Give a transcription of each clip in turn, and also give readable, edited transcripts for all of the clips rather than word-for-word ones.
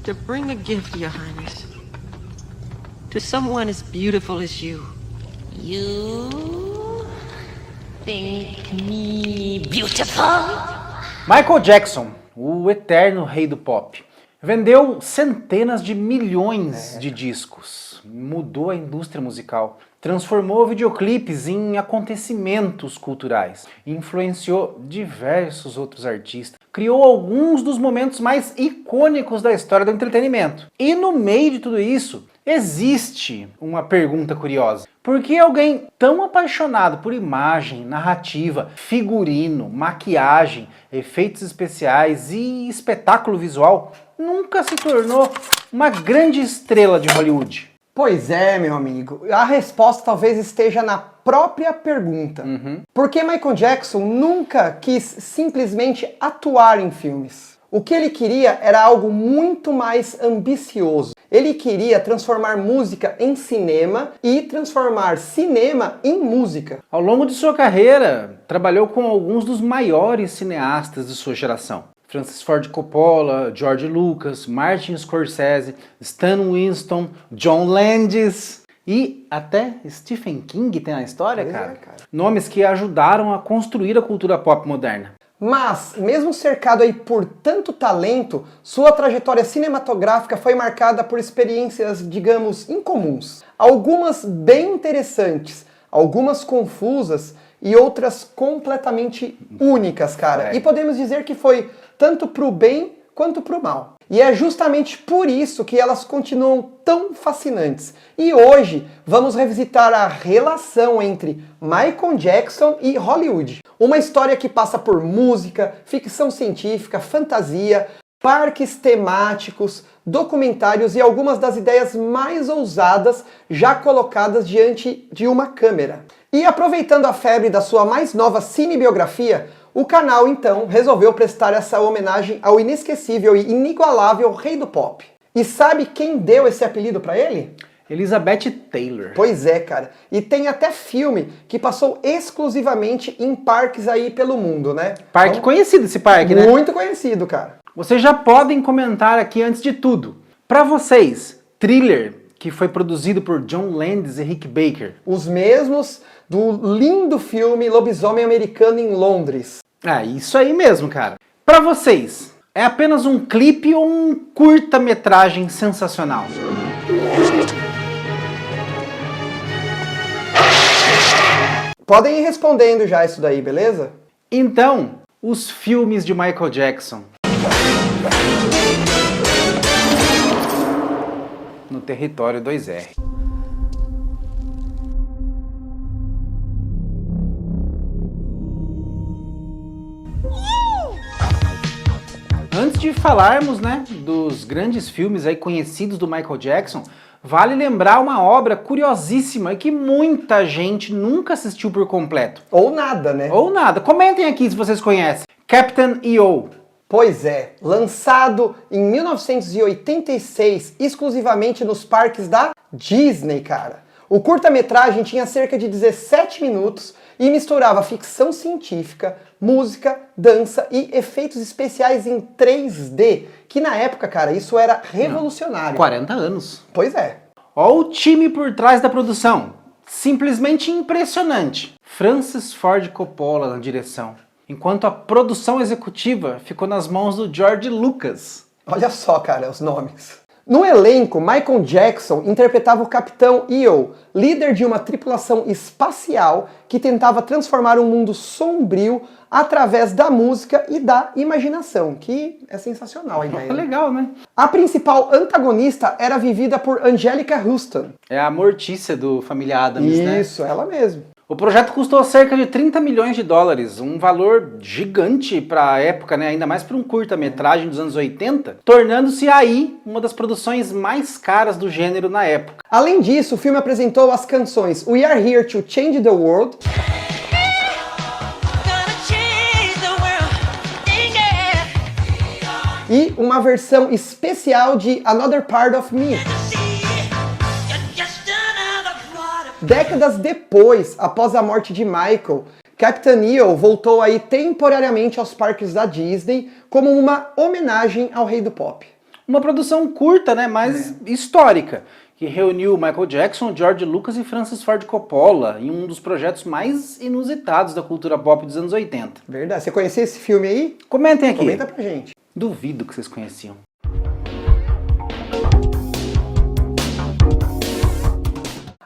to bring a gift, Your Highness, to someone as beautiful as you. You think me beautiful? Michael Jackson, o eterno rei do pop, vendeu centenas de milhões de discos, mudou a indústria musical, transformou videoclipes em acontecimentos culturais, influenciou diversos outros artistas, criou alguns dos momentos mais icônicos da história do entretenimento. E no meio de tudo isso, existe uma pergunta curiosa. Por que alguém tão apaixonado por imagem, narrativa, figurino, maquiagem, efeitos especiais e espetáculo visual nunca se tornou uma grande estrela de Hollywood? Pois é, meu amigo. A resposta talvez esteja na própria pergunta. Por que Michael Jackson nunca quis simplesmente atuar em filmes? O que ele queria era algo muito mais ambicioso. Ele queria transformar música em cinema e transformar cinema em música. Ao longo de sua carreira, trabalhou com alguns dos maiores cineastas de sua geração. Francis Ford Coppola, George Lucas, Martin Scorsese, Stan Winston, John Landis e até Stephen King tem na história, cara. Nomes que ajudaram a construir a cultura pop moderna. Mas, mesmo cercado aí por tanto talento, sua trajetória cinematográfica foi marcada por experiências, digamos, incomuns. Algumas bem interessantes, algumas confusas e outras completamente únicas, cara. E podemos dizer que foi tanto pro bem quanto pro mal. E é justamente por isso que elas continuam tão fascinantes. E hoje vamos revisitar a relação entre Michael Jackson e Hollywood. Uma história que passa por música, ficção científica, fantasia, parques temáticos, documentários e algumas das ideias mais ousadas já colocadas diante de uma câmera. E aproveitando a febre da sua mais nova cinebiografia, o canal, então, resolveu prestar essa homenagem ao inesquecível e inigualável rei do pop. E sabe quem deu esse apelido pra ele? Elizabeth Taylor. Pois é, cara. E tem até filme que passou exclusivamente em parques aí pelo mundo, né? Parque conhecido esse parque, né? Muito conhecido, cara. Vocês já podem comentar aqui antes de tudo. Pra vocês, Thriller, que foi produzido por John Landis e Rick Baker. Os mesmos do lindo filme Lobisomem Americano em Londres. Ah, isso aí mesmo, cara. Pra vocês, é apenas um clipe ou um curta-metragem sensacional? Podem ir respondendo já isso daí, beleza? Então, os filmes de Michael Jackson. No território 2R. Antes de falarmos, né, dos grandes filmes aí conhecidos do Michael Jackson, vale lembrar uma obra curiosíssima que muita gente nunca assistiu por completo. Ou nada, né? Ou nada. Comentem aqui se vocês conhecem. Captain EO. Pois é, lançado em 1986, exclusivamente nos parques da Disney, cara. O curta-metragem tinha cerca de 17 minutos e misturava ficção científica, música, dança e efeitos especiais em 3D, que na época, cara, isso era revolucionário. 40 anos. Pois é. Ó o time por trás da produção. Simplesmente impressionante. Francis Ford Coppola na direção, enquanto a produção executiva ficou nas mãos do George Lucas. Olha só, cara, os nomes. No elenco, Michael Jackson interpretava o Capitão EO, líder de uma tripulação espacial que tentava transformar um mundo sombrio através da música e da imaginação, que é sensacional a ideia. É legal, né? A principal antagonista era vivida por Angelica Houston. É a Mortícia do Família Addams, né? Isso, ela mesma. O projeto custou cerca de 30 milhões de dólares, um valor gigante para a época, né? Ainda mais para um curta-metragem dos anos 80, tornando-se aí uma das produções mais caras do gênero na época. Além disso, o filme apresentou as canções We Are Here to Change the World e uma versão especial de Another Part of Me. Décadas depois, após a morte de Michael, Captain EO voltou aí temporariamente aos parques da Disney como uma homenagem ao rei do pop. Uma produção curta, né, mas histórica, que reuniu Michael Jackson, George Lucas e Francis Ford Coppola em um dos projetos mais inusitados da cultura pop dos anos 80. Verdade. Você conhecia esse filme aí? Comentem aqui. Comenta pra gente. Duvido que vocês conheciam.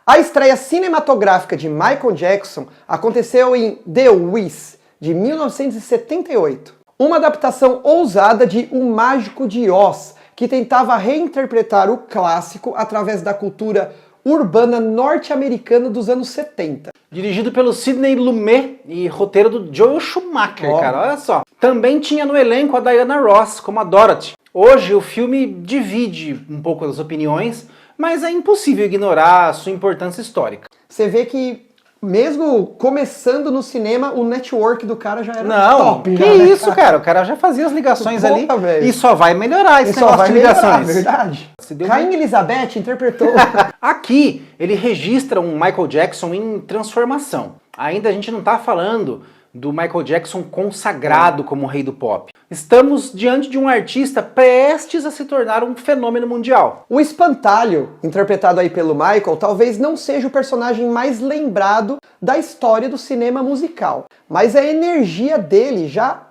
A estreia cinematográfica de Michael Jackson aconteceu em The Wiz, de 1978. Uma adaptação ousada de O Mágico de Oz, que tentava reinterpretar o clássico através da cultura urbana norte-americana dos anos 70. Dirigido pelo Sidney Lumet e roteiro do Joel Schumacher, Ó. cara, olha só. Também tinha no elenco a Diana Ross, como a Dorothy. Hoje o filme divide um pouco as opiniões, mas é impossível ignorar a sua importância histórica. Você vê que, mesmo começando no cinema, o network do cara já era Não, top. que já, né, isso, cara? O cara já fazia as ligações Porra, ali velho. e só vai melhorar esse Ele só negócio vai de melhorar, ligações. verdade. Se deu Rainha Elizabeth interpretou. Aqui, ele registra um Michael Jackson em transformação. Ainda a gente não tá falando do Michael Jackson consagrado como o rei do pop. Estamos diante de um artista prestes a se tornar um fenômeno mundial. O Espantalho, interpretado aí pelo Michael, talvez não seja o personagem mais lembrado da história do cinema musical. Mas a energia dele já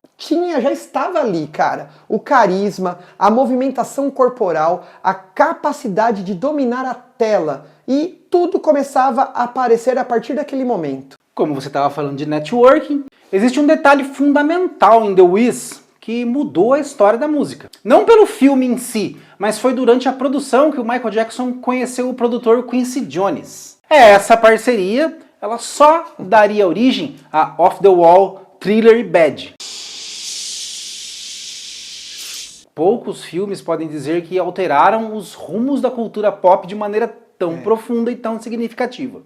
estava ali, cara. O carisma, a movimentação corporal, a capacidade de dominar a tela. E tudo começava a aparecer a partir daquele momento. Como você estava falando de networking, existe um detalhe fundamental em The Wiz que mudou a história da música. Não pelo filme em si, mas foi durante a produção que o Michael Jackson conheceu o produtor Quincy Jones. Essa parceria, ela só daria origem a Off the Wall, Thriller e Bad. Poucos filmes podem dizer que alteraram os rumos da cultura pop de maneira tão profunda e tão significativa.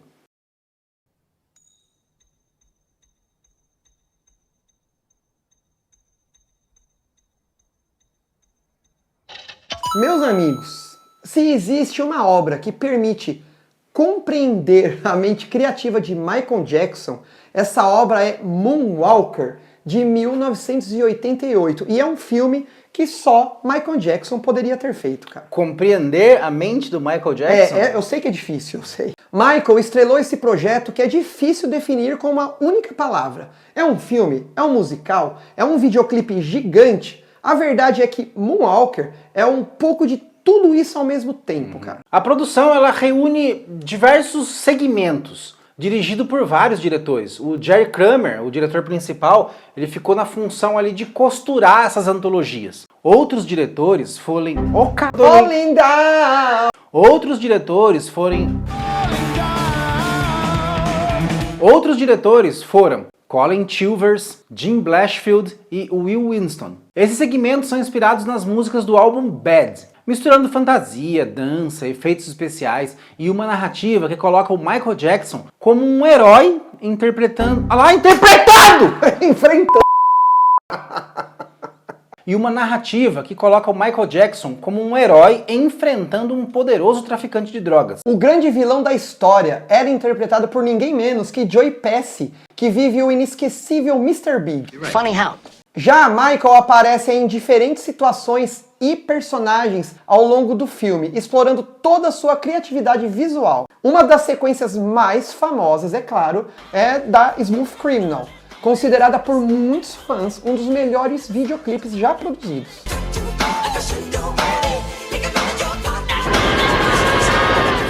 Meus amigos, se existe uma obra que permite compreender a mente criativa de Michael Jackson, essa obra é Moonwalker, de 1988. E é um filme que só Michael Jackson poderia ter feito, cara. Compreender a mente do Michael Jackson? Eu sei que é difícil, eu sei. Michael estrelou esse projeto que é difícil definir com uma única palavra. É um filme? É um musical? É um videoclipe gigante? A verdade é que Moonwalker é um pouco de tudo isso ao mesmo tempo, cara. A produção, ela reúne diversos segmentos, dirigido por vários diretores. O Jerry Kramer, o diretor principal, ele ficou na função ali de costurar essas antologias. Outros diretores foram Falling Down! Outros diretores foram Colin Chilvers, Jim Blashfield e Will Winston. Esses segmentos são inspirados nas músicas do álbum Bad, misturando fantasia, dança, efeitos especiais e uma narrativa que coloca o Michael Jackson como um herói interpretando... Olha lá, interpretando! Enfrentou! E uma narrativa que coloca o Michael Jackson como um herói enfrentando um poderoso traficante de drogas. O grande vilão da história era interpretado por ninguém menos que Joey Pesci, que vive o inesquecível Mr. Big. Funny how? Já Michael aparece em diferentes situações e personagens ao longo do filme, explorando toda a sua criatividade visual. Uma das sequências mais famosas, é claro, é da Smooth Criminal, considerada por muitos fãs um dos melhores videoclipes já produzidos.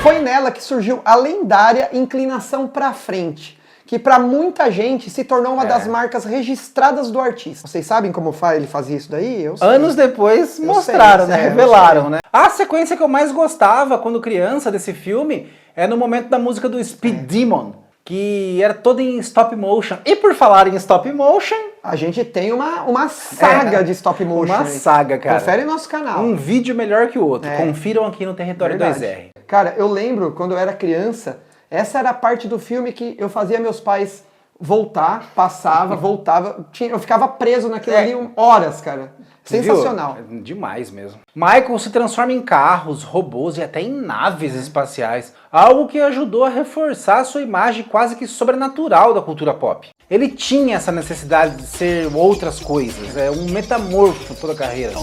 Foi nela que surgiu a lendária inclinação para frente, que para muita gente se tornou uma das marcas registradas do artista. Vocês sabem como ele fazia isso daí? Eu sei. Anos depois mostraram, né? Revelaram, né? A sequência que eu mais gostava quando criança desse filme é no momento da música do Speed Demon, que era toda em stop motion. E por falar em stop motion... A gente tem uma saga de stop motion. Uma saga, cara. Confere no nosso canal. Um vídeo melhor que o outro. Confiram aqui no Território Verdade. 2R. Cara, eu lembro quando eu era criança, essa era a parte do filme que eu fazia meus pais voltar, passava, voltava. Eu ficava preso naquilo ali horas, cara. Sensacional. Viu? Demais mesmo. Michael se transforma em carros, robôs e até em naves espaciais, algo que ajudou a reforçar sua imagem quase que sobrenatural da cultura pop. Ele tinha essa necessidade de ser outras coisas, um metamorfo toda a carreira.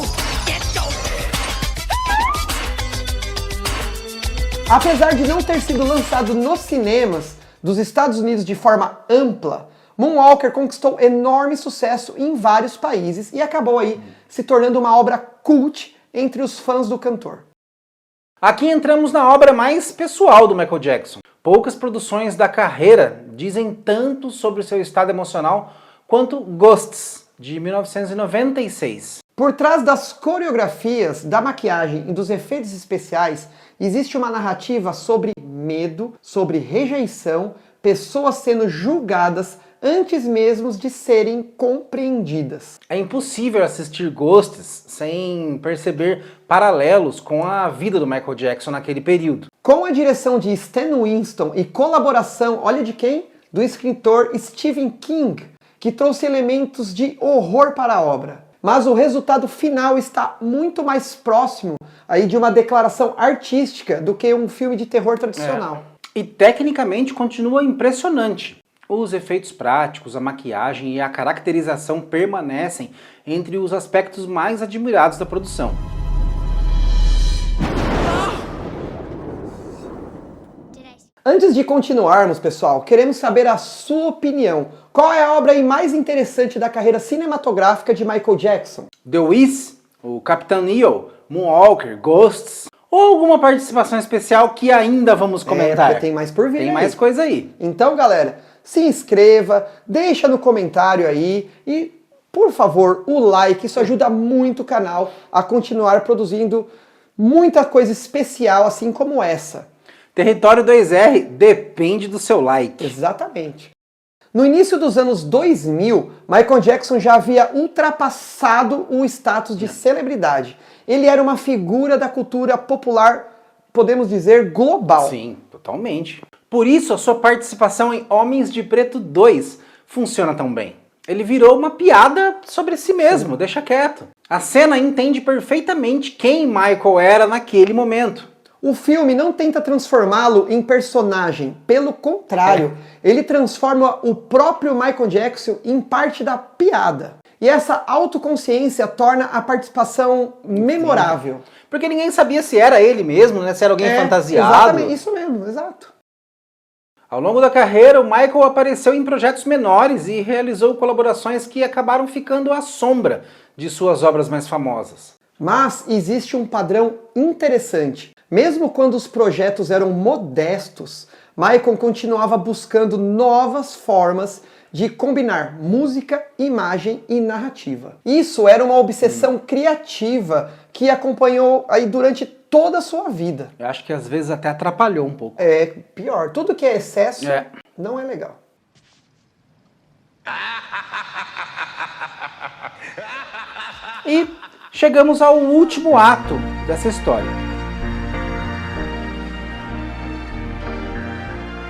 Apesar de não ter sido lançado nos cinemas dos Estados Unidos de forma ampla, Moonwalker conquistou enorme sucesso em vários países e acabou aí se tornando uma obra cult entre os fãs do cantor. Aqui entramos na obra mais pessoal do Michael Jackson. Poucas produções da carreira dizem tanto sobre o seu estado emocional quanto Ghosts, de 1996. Por trás das coreografias, da maquiagem e dos efeitos especiais, existe uma narrativa sobre medo, sobre rejeição, pessoas sendo julgadas antes mesmo de serem compreendidas. É impossível assistir Ghosts sem perceber paralelos com a vida do Michael Jackson naquele período. Com a direção de Stan Winston e colaboração, olha de quem? Do escritor Stephen King, que trouxe elementos de horror para a obra. Mas o resultado final está muito mais próximo aí de uma declaração artística do que um filme de terror tradicional. E tecnicamente continua impressionante. Os efeitos práticos, a maquiagem e a caracterização permanecem entre os aspectos mais admirados da produção. Antes de continuarmos, pessoal, queremos saber a sua opinião. Qual é a obra aí mais interessante da carreira cinematográfica de Michael Jackson? The Wiz, o Capitão Neo, Moonwalker, Ghosts, ou alguma participação especial que ainda vamos comentar? Porque tem mais por vir. Tem mais coisa aí. Então, galera, se inscreva, deixa no comentário aí e, por favor, o like. Isso ajuda muito o canal a continuar produzindo muita coisa especial assim como essa. Território 2R depende do seu like. Exatamente. No início dos anos 2000, Michael Jackson já havia ultrapassado o status de celebridade. Ele era uma figura da cultura popular, podemos dizer, global. Sim, totalmente. Por isso, a sua participação em Homens de Preto 2 funciona tão bem. Ele virou uma piada sobre si mesmo, deixa quieto. A cena entende perfeitamente quem Michael era naquele momento. O filme não tenta transformá-lo em personagem, pelo contrário, ele transforma o próprio Michael Jackson em parte da piada. E essa autoconsciência torna a participação memorável. Porque ninguém sabia se era ele mesmo, né? Se era alguém fantasiado. Exatamente, isso mesmo, exato. Ao longo da carreira, o Michael apareceu em projetos menores e realizou colaborações que acabaram ficando à sombra de suas obras mais famosas. Mas existe um padrão interessante. Mesmo quando os projetos eram modestos, Michael continuava buscando novas formas de combinar música, imagem e narrativa. Isso era uma obsessão criativa que acompanhou aí durante toda a sua vida. Eu acho que às vezes até atrapalhou um pouco. É pior, tudo que é excesso não é legal. E chegamos ao último ato dessa história.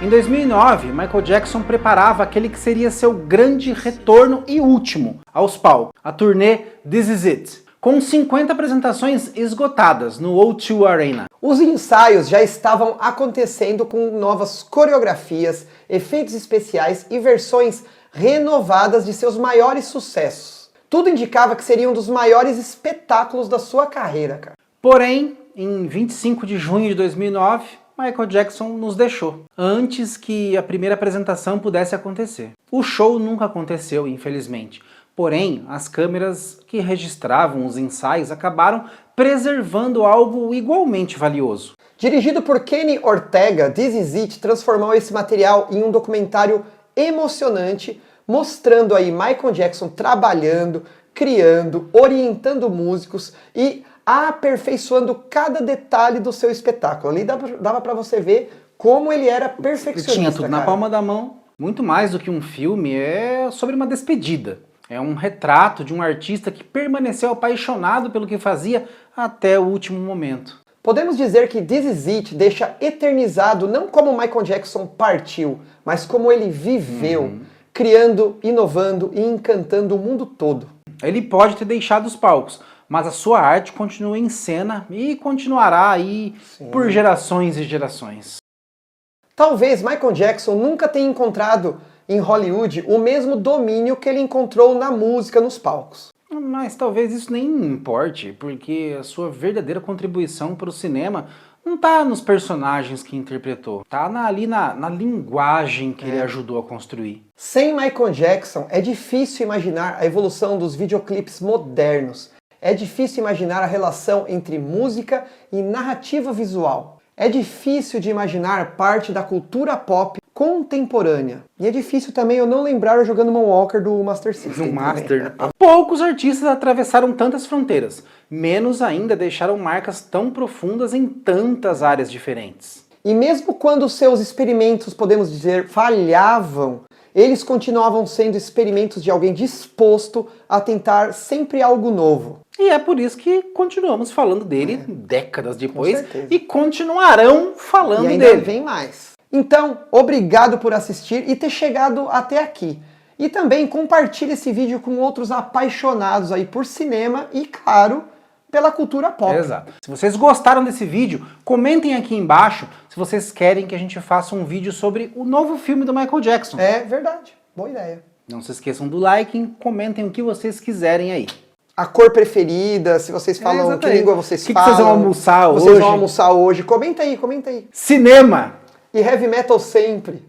Em 2009, Michael Jackson preparava aquele que seria seu grande retorno e último aos palcos, a turnê This Is It, com 50 apresentações esgotadas no O2 Arena. Os ensaios já estavam acontecendo com novas coreografias, efeitos especiais e versões renovadas de seus maiores sucessos. Tudo indicava que seria um dos maiores espetáculos da sua carreira, cara. Porém, em 25 de junho de 2009, Michael Jackson nos deixou, antes que a primeira apresentação pudesse acontecer. O show nunca aconteceu, infelizmente. Porém, as câmeras que registravam os ensaios acabaram preservando algo igualmente valioso. Dirigido por Kenny Ortega, This Is It transformou esse material em um documentário emocionante, mostrando aí Michael Jackson trabalhando, criando, orientando músicos e aperfeiçoando cada detalhe do seu espetáculo. Ali dava pra você ver como ele era perfeccionista. Ele tinha tudo na cara. palma da mão. Muito mais do que um filme, é sobre uma despedida. É um retrato de um artista que permaneceu apaixonado pelo que fazia até o último momento. Podemos dizer que This Is It deixa eternizado não como Michael Jackson partiu, mas como ele viveu, criando, inovando e encantando o mundo todo. ele pode ter deixado os palcos, mas a sua arte continua em cena e continuará aí por gerações e gerações. Talvez Michael Jackson nunca tenha encontrado em Hollywood o mesmo domínio que ele encontrou na música nos palcos. Mas talvez isso nem importe, porque a sua verdadeira contribuição para o cinema não está nos personagens que interpretou, está ali na linguagem que ele ajudou a construir. Sem Michael Jackson, é difícil imaginar a evolução dos videoclipes modernos. É difícil imaginar a relação entre música e narrativa visual. É difícil de imaginar parte da cultura pop contemporânea. E é difícil também eu não lembrar eu jogando Moonwalker do Master System. No Master. Poucos artistas atravessaram tantas fronteiras, menos ainda deixaram marcas tão profundas em tantas áreas diferentes. E mesmo quando seus experimentos, podemos dizer, falhavam, eles continuavam sendo experimentos de alguém disposto a tentar sempre algo novo. E é por isso que continuamos falando dele décadas depois certeza. e continuarão falando E ainda dele. vem mais. Então, obrigado por assistir e ter chegado até aqui. E também compartilhe esse vídeo com outros apaixonados aí por cinema e, claro, pela cultura pop. Exato. Se vocês gostaram desse vídeo, comentem aqui embaixo se vocês querem que a gente faça um vídeo sobre o novo filme do Michael Jackson. É verdade. Boa ideia. Não se esqueçam do like, comentem o que vocês quiserem aí. A cor preferida, se vocês falam, que exatamente. língua vocês O que falam. vocês vão almoçar Vocês hoje? vão almoçar hoje. Comenta aí, comenta aí. Cinema! E heavy metal sempre.